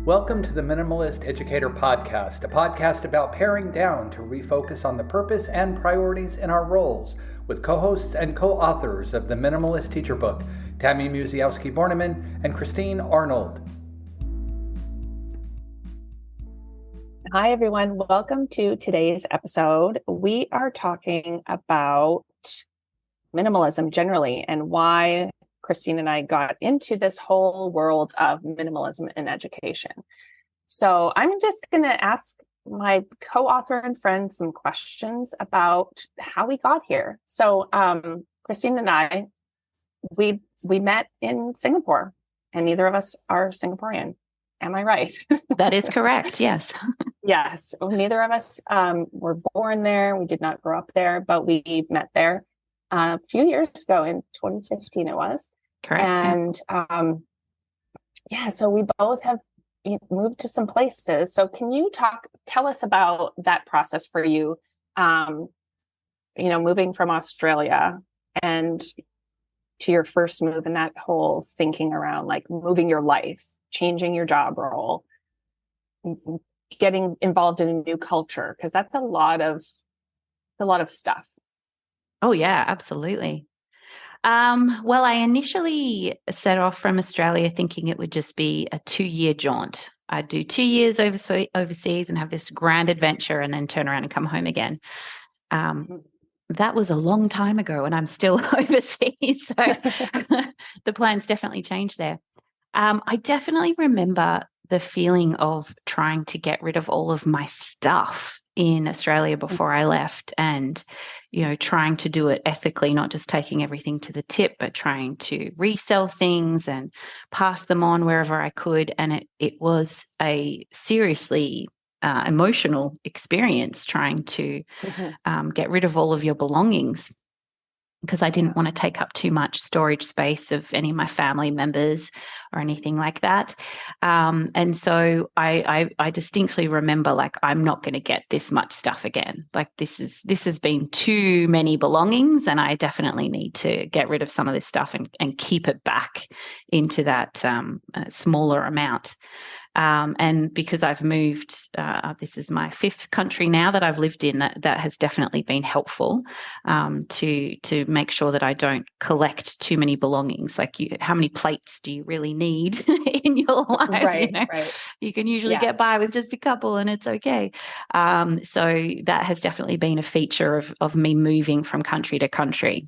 Welcome to the Minimalist Educator Podcast, a podcast about paring down to refocus on the purpose and priorities in our roles, with co-hosts and co-authors of the Minimalist Teacher Book, Tammy Borneman and Christine Arnold. Hi, everyone. Welcome to today's episode. We are talking about minimalism generally and why Christine and I got into this whole world of minimalism in education. So I'm just going to ask my co-author and friend some questions about how we got here. So Christine and I, we met in Singapore, and neither of us are Singaporean. Am I right? That is correct. Yes. Yes. Neither of us were born there. We did not grow up there, but we met there a few years ago in 2015 it was. Correct. And so we both have moved to some places. So can you tell us about that process for you, moving from Australia and to your first move, and that whole thinking around like moving your life, changing your job role, getting involved in a new culture, because that's a lot of stuff. Oh yeah, absolutely. Well, I initially set off from Australia thinking it would just be a 2-year jaunt. I'd do 2 years overseas and have this grand adventure and then turn around and come home again. That was a long time ago and I'm still overseas. So the plans definitely changed there. I definitely remember the feeling of trying to get rid of all of my stuff in Australia before I left, and trying to do it ethically, not just taking everything to the tip, but trying to resell things and pass them on wherever I could. And it was a seriously emotional experience trying to get rid of all of your belongings, because I didn't want to take up too much storage space of any of my family members or anything like that. And so I distinctly remember, like, I'm not going to get this much stuff again. Like this has been too many belongings, and I definitely need to get rid of some of this stuff and keep it back into that smaller amount. And because I've moved, this is my 5th country now that I've lived in, that has definitely been helpful to make sure that I don't collect too many belongings. Like, how many plates do you really need in your life? Right, right. You can usually get by with just a couple, and it's okay. So that has definitely been a feature of me moving from country to country.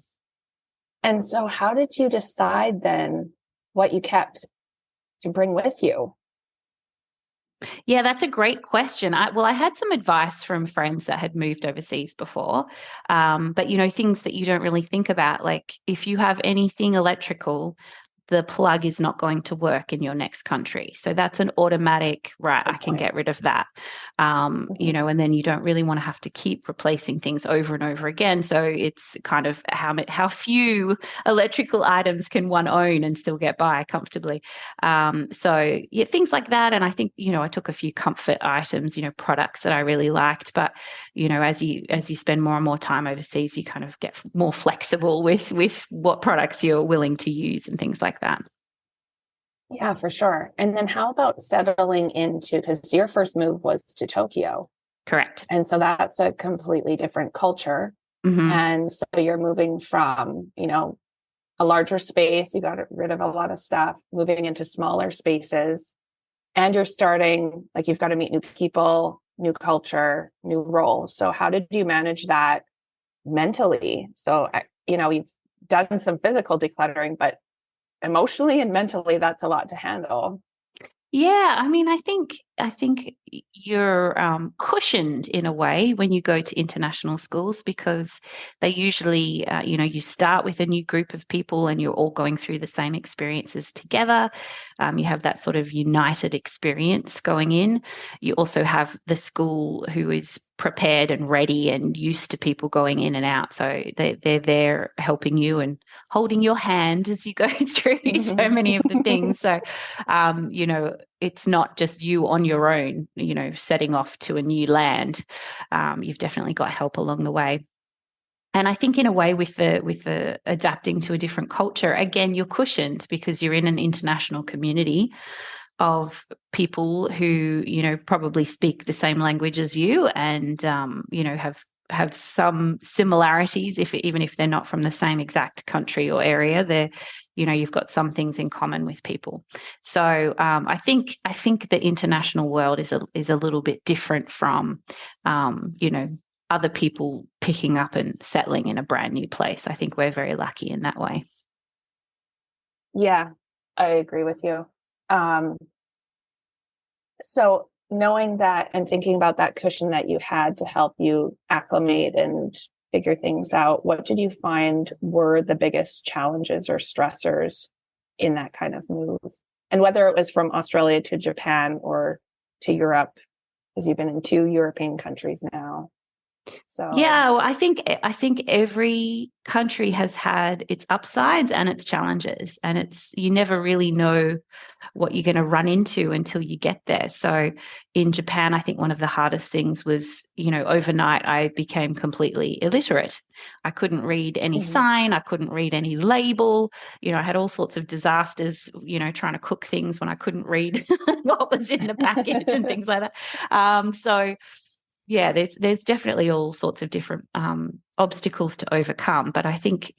And so, how did you decide then what you kept to bring with you? Yeah, that's a great question. I had some advice from friends that had moved overseas before, but things that you don't really think about, like if you have anything electrical, the plug is not going to work in your next country. So that's an automatic, right, I can get rid of that. And then you don't really want to have to keep replacing things over and over again. So it's kind of how few electrical items can one own and still get by comfortably. So yeah, things like that. And I think, I took a few comfort items, products that I really liked. But, as you spend more and more time overseas, you kind of get more flexible with what products you're willing to use and things like that. Yeah, for sure. And then how about settling into, because your first move was to Tokyo. Correct. And so that's a completely different culture. Mm-hmm. And so you're moving from, a larger space, you got rid of a lot of stuff, moving into smaller spaces, and you're starting, like, you've got to meet new people, new culture, new role. So how did you manage that mentally? So, you've done some physical decluttering, but emotionally and mentally, that's a lot to handle. Yeah, I mean, I think you're cushioned in a way when you go to international schools, because they usually, you start with a new group of people and you're all going through the same experiences together. You have that sort of united experience going in. You also have the school who is prepared and ready and used to people going in and out. So they're there helping you and holding your hand as you go through so many of the things. So, it's not just you on your own, setting off to a new land. You've definitely got help along the way. And I think in a way with the adapting to a different culture, again, you're cushioned because you're in an international community. of people who, probably speak the same language as you and, have some similarities, even if they're not from the same exact country or area. They're, you've got some things in common with people. So I think the international world is a little bit different from, other people picking up and settling in a brand new place. I think we're very lucky in that way. Yeah, I agree with you. So knowing that and thinking about that cushion that you had to help you acclimate and figure things out, what did you find were the biggest challenges or stressors in that kind of move? And whether it was from Australia to Japan or to Europe, because you've been in 2 European countries now. So yeah, well, I think every country has had its upsides and its challenges, and you never really know what you're going to run into until you get there. So in Japan, I think one of the hardest things was, overnight I became completely illiterate. I couldn't read any sign, I couldn't read any label. I had all sorts of disasters, trying to cook things when I couldn't read what was in the package and things like that. So yeah, there's definitely all sorts of different obstacles to overcome. But I think,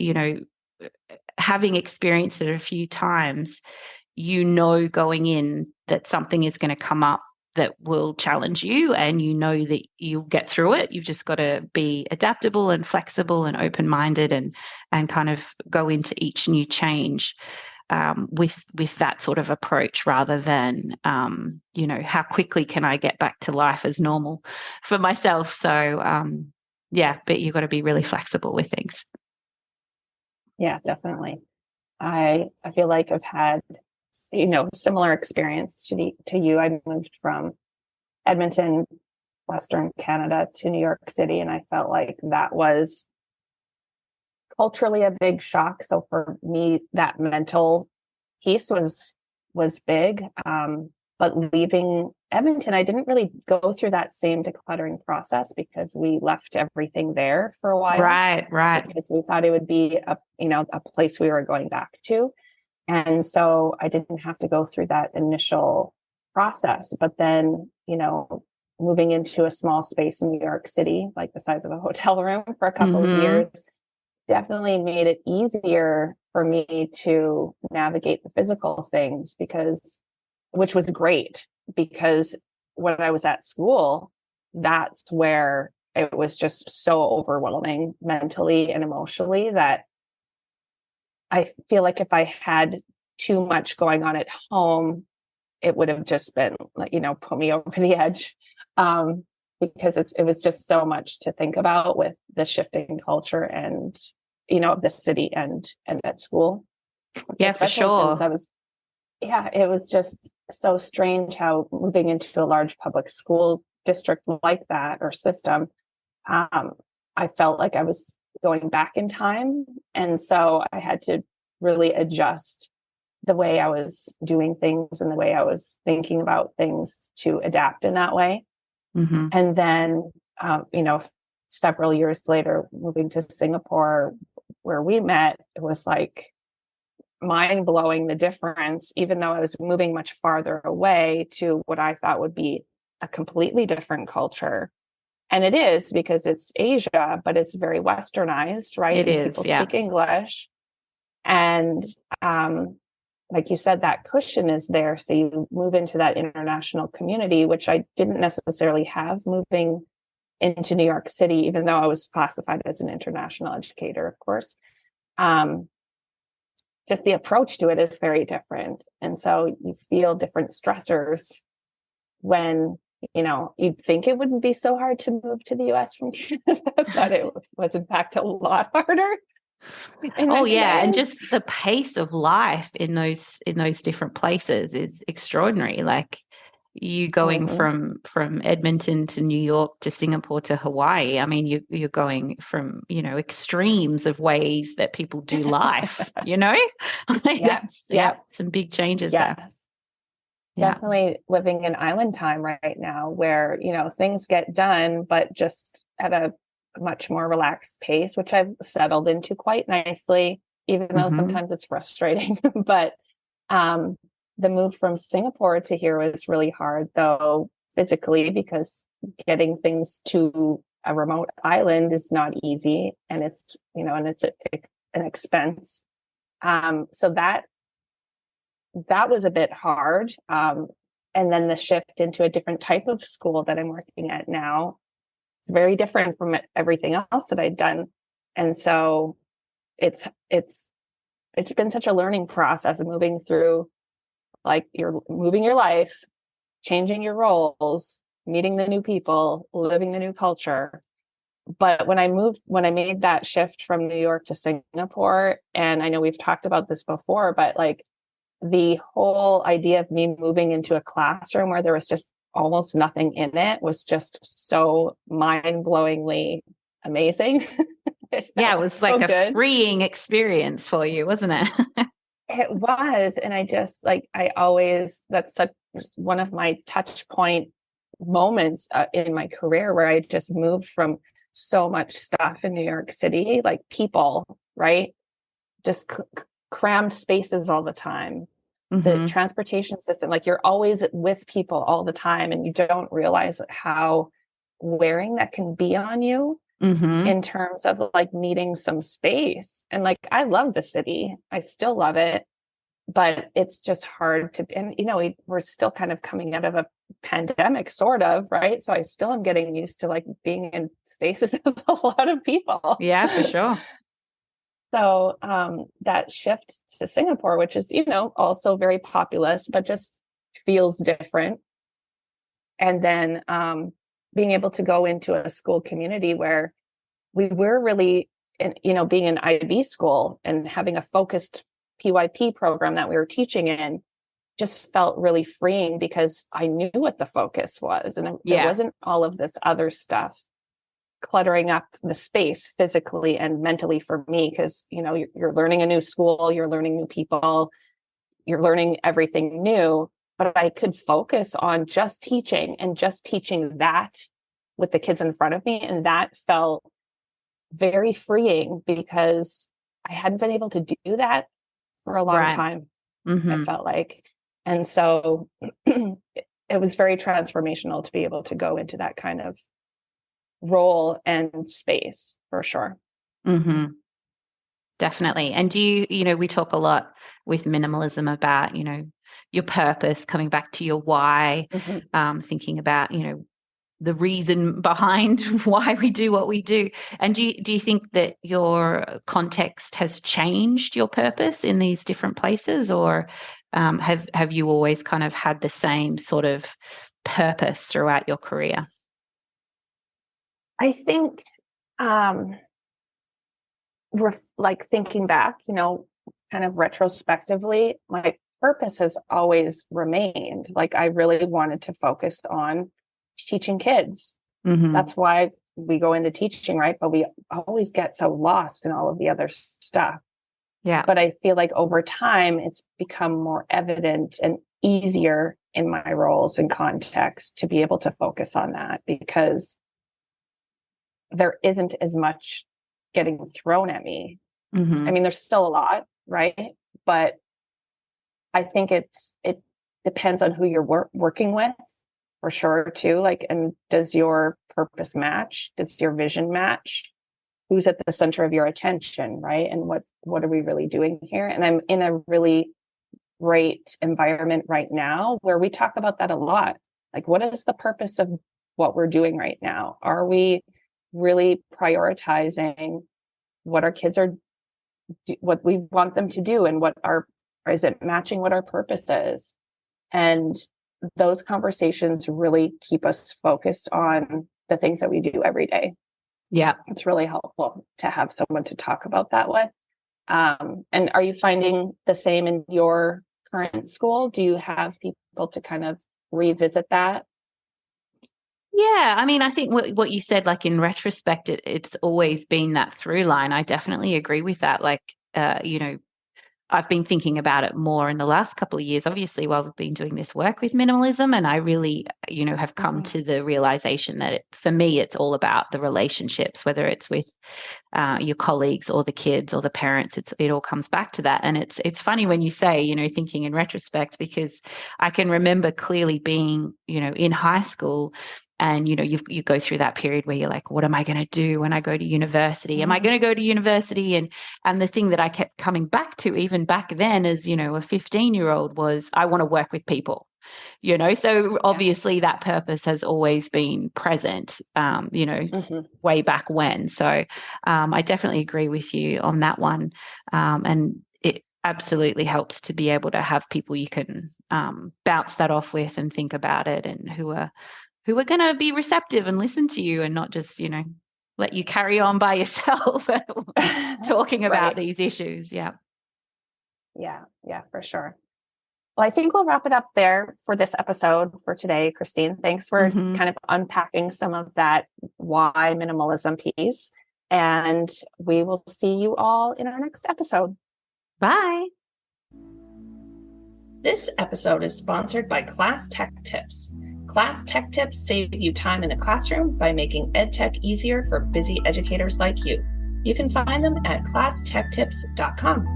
having experienced it a few times, going in that something is going to come up that will challenge you, and that you'll get through it. You've just got to be adaptable and flexible and open-minded and kind of go into each new change with that sort of approach, rather than, how quickly can I get back to life as normal for myself. So, but you've got to be really flexible with things. Yeah, definitely. I feel like I've had, similar experience to you. I moved from Edmonton, Western Canada, to New York City, and I felt like that was culturally a big shock. So for me, that mental piece was big. But leaving Edmonton, I didn't really go through that same decluttering process because we left everything there for a while. Right. Because we thought it would be a place we were going back to. And so I didn't have to go through that initial process. But then, moving into a small space in New York City, like the size of a hotel room for a couple of years, definitely made it easier for me to navigate the physical things, which was great, because when I was at school, that's where it was just so overwhelming mentally and emotionally that I feel like if I had too much going on at home, it would have just been like, put me over the edge. Because it was just so much to think about with the shifting culture and, of the city and at school. Yeah, for sure. It was just so strange how moving into a large public school district like that or system, I felt like I was going back in time. And so I had to really adjust the way I was doing things and the way I was thinking about things to adapt in that way. And then, several years later, moving to Singapore, where we met, it was like mind blowing, the difference, even though I was moving much farther away to what I thought would be a completely different culture. And it is, because it's Asia, but it's very westernized, right? It is, people speak English. And like you said, that cushion is there. So you move into that international community, which I didn't necessarily have moving into New York City, even though I was classified as an international educator, of course. Just the approach to it is very different. And so you feel different stressors when, you'd think it wouldn't be so hard to move to the US from Canada, but it was in fact a lot harder. Oh yeah, and just the pace of life in those different places is extraordinary. Like you going from Edmonton to New York to Singapore to Hawaii. I mean, you're going from extremes of ways that people do life. Some big changes there. Yeah. Definitely living in island time right now, where things get done, but just at a much more relaxed pace, which I've settled into quite nicely, even though sometimes it's frustrating. But the move from Singapore to here was really hard, though, physically, because getting things to a remote island is not easy, and it's, and it's an expense. So that was a bit hard. And then the shift into a different type of school that I'm working at now, it's very different from everything else that I'd done. And so it's been such a learning process of moving through, like, you're moving your life, changing your roles, meeting the new people, living the new culture. But when I made that shift from New York to Singapore, and I know we've talked about this before, but like, the whole idea of me moving into a classroom where there was just almost nothing in it was just so mind-blowingly amazing. It was like a freeing experience for you, wasn't it? It was. And I just that's such one of my touch point moments in my career, where I just moved from so much stuff in New York City, like people, right? Just crammed spaces all the time. The transportation system, like, you're always with people all the time, and you don't realize how wearing that can be on you in terms of like needing some space. And like, I love the city, I still love it, but it's just hard to, and we're still kind of coming out of a pandemic, sort of, right? So I still am getting used to like being in spaces with a lot of people. Yeah, for sure. So that shift to Singapore, which is, also very populous, but just feels different. And then being able to go into a school community where we were really, being an IB school and having a focused PYP program that we were teaching in, just felt really freeing, because I knew what the focus was. And there wasn't all of this other stuff cluttering up the space physically and mentally for me, because you're learning a new school, you're learning new people, you're learning everything new. But I could focus on just teaching that with the kids in front of me, and that felt very freeing, because I hadn't been able to do that for a long time. I felt like, and so it was very transformational to be able to go into that kind of role and space, for sure. Definitely. And do you, we talk a lot with minimalism about, your purpose, coming back to your why, thinking about, the reason behind why we do what we do. And do you think that your context has changed your purpose in these different places, or have you always kind of had the same sort of purpose throughout your career? I think, like, thinking back, kind of retrospectively, my purpose has always remained. Like, I really wanted to focus on teaching kids. That's why we go into teaching, right? But we always get so lost in all of the other stuff. Yeah. But I feel like over time, it's become more evident and easier in my roles and context to be able to focus on that, because there isn't as much getting thrown at me. I mean, there's still a lot, right? But I think it depends on who you're working with, for sure, too. Like, and does your purpose match? Does your vision match? Who's at the center of your attention, right? And what are we really doing here? And I'm in a really great environment right now where we talk about that a lot. Like, what is the purpose of what we're doing right now? Are we really prioritizing what our kids are, what we want them to do, and is it matching what our purpose is? And those conversations really keep us focused on the things that we do every day. Yeah. It's really helpful to have someone to talk about that with. And are you finding the same in your current school? Do you have people to kind of revisit that? Yeah, I mean, I think what you said, like, in retrospect, it's always been that through line. I definitely agree with that. Like, I've been thinking about it more in the last couple of years, obviously, while we've been doing this work with minimalism. And I really, have come to the realization that for me, it's all about the relationships, whether it's with your colleagues or the kids or the parents. It all comes back to that. And it's funny when you say, thinking in retrospect, because I can remember clearly being, in high school. And, you go through that period where you're like, what am I going to do when I go to university? Am I going to go to university? And the thing that I kept coming back to, even back then as, a 15-year-old, was I want to work with people, So obviously that purpose has always been present, way back when. So I definitely agree with you on that one. And it absolutely helps to be able to have people you can bounce that off with and think about it, and who are going to be receptive and listen to you, and not just, let you carry on by yourself talking about these issues. Yeah. Yeah, for sure. Well, I think we'll wrap it up there for this episode for today, Christine. Thanks for kind of unpacking some of that why minimalism piece. And we will see you all in our next episode. Bye. This episode is sponsored by Class Tech Tips. Class Tech Tips save you time in the classroom by making EdTech easier for busy educators like you. You can find them at classtechtips.com.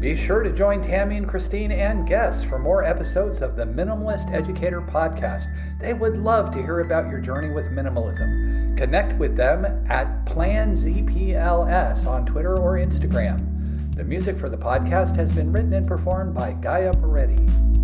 Be sure to join Tammy and Christine and guests for more episodes of the Minimalist Educator Podcast. They would love to hear about your journey with minimalism. Connect with them at PlanZPLS on Twitter or Instagram. The music for the podcast has been written and performed by Gaia Peretti.